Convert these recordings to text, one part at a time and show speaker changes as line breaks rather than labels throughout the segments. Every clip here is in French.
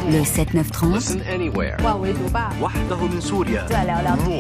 Le 7-9-30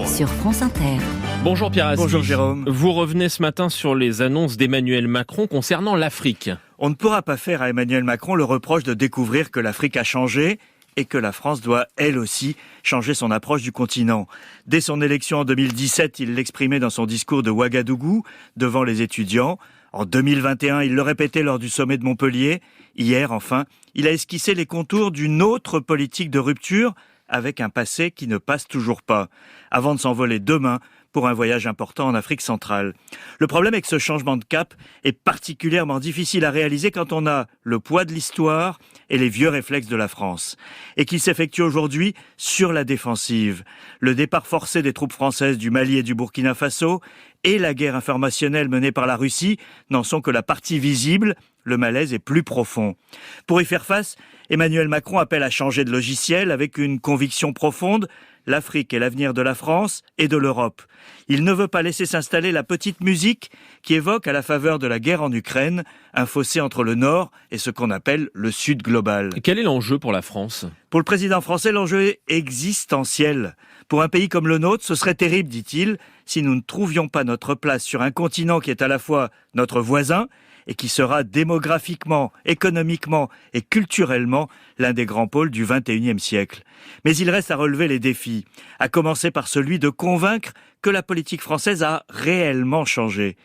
sur France Inter.
Bonjour Pierre Aski.
Bonjour Jérôme.
Vous revenez ce matin sur les annonces d'Emmanuel Macron concernant l'Afrique.
On ne pourra pas faire à Emmanuel Macron le reproche de découvrir que l'Afrique a changé et que la France doit, elle aussi, changer son approche du continent. Dès son élection en 2017, il l'exprimait dans son discours de Ouagadougou, devant les étudiants. En 2021, il le répétait lors du sommet de Montpellier. Hier, enfin, il a esquissé les contours d'une autre politique de rupture avec un passé qui ne passe toujours pas, avant de s'envoler demain pour un voyage important en Afrique centrale. Le problème est que ce changement de cap est particulièrement difficile à réaliser quand on a le poids de l'histoire et les vieux réflexes de la France, et qu'il s'effectue aujourd'hui sur la défensive. Le départ forcé des troupes françaises du Mali et du Burkina Faso et la guerre informationnelle menée par la Russie n'en sont que la partie visible. Le malaise est plus profond. Pour y faire face, Emmanuel Macron appelle à changer de logiciel avec une conviction profonde. L'Afrique est l'avenir de la France et de l'Europe. Il ne veut pas laisser s'installer la petite musique qui évoque, à la faveur de la guerre en Ukraine, un fossé entre le Nord et ce qu'on appelle le Sud global.
Quel est l'enjeu pour la France ?
Pour le président français, l'enjeu est existentiel. Pour un pays comme le nôtre, ce serait terrible, dit-il, si nous ne trouvions pas notre place sur un continent qui est à la fois notre voisin et qui sera démographiquement, économiquement et culturellement l'un des grands pôles du XXIe siècle. Mais il reste à relever les défis, à commencer par celui de convaincre que la politique française a réellement changé.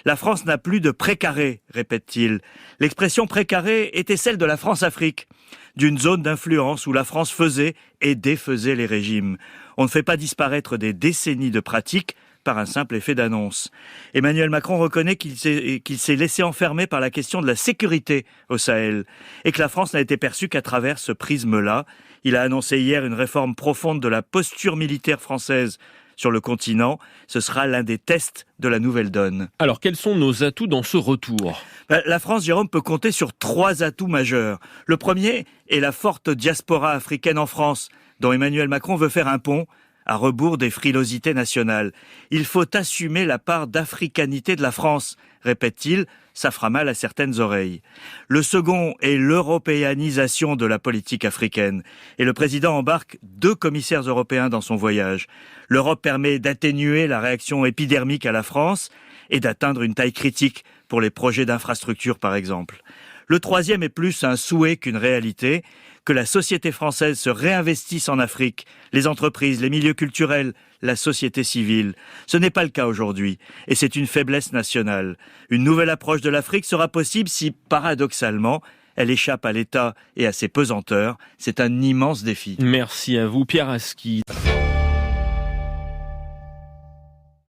La France n'a plus de précaré, répète-t-il. L'expression précaré était celle de la France-Afrique, d'une zone d'influence où la France faisait et défaisait les régimes. On ne fait pas disparaître des décennies de pratiques par un simple effet d'annonce. Emmanuel Macron reconnaît qu'il s'est laissé enfermer par la question de la sécurité au Sahel et que la France n'a été perçue qu'à travers ce prisme-là. Il a annoncé hier une réforme profonde de la posture militaire française sur le continent. Ce sera l'un des tests de la nouvelle donne.
Alors, quels sont nos atouts dans ce retour ?
La France, Jérôme, peut compter sur 3 atouts majeurs. Le premier est la forte diaspora africaine en France, dont Emmanuel Macron veut faire un pont à rebours des frilosités nationales. Il faut assumer la part d'africanité de la France, répète-t-il, ça fera mal à certaines oreilles. Le second est l'européanisation de la politique africaine. Et le président embarque 2 commissaires européens dans son voyage. L'Europe permet d'atténuer la réaction épidermique à la France et d'atteindre une taille critique pour les projets d'infrastructure, par exemple. Le troisième est plus un souhait qu'une réalité, que la société française se réinvestisse en Afrique, les entreprises, les milieux culturels, la société civile. Ce n'est pas le cas aujourd'hui, et c'est une faiblesse nationale. Une nouvelle approche de l'Afrique sera possible si, paradoxalement, elle échappe à l'État et à ses pesanteurs. C'est un immense défi.
Merci à vous, Pierre Aski.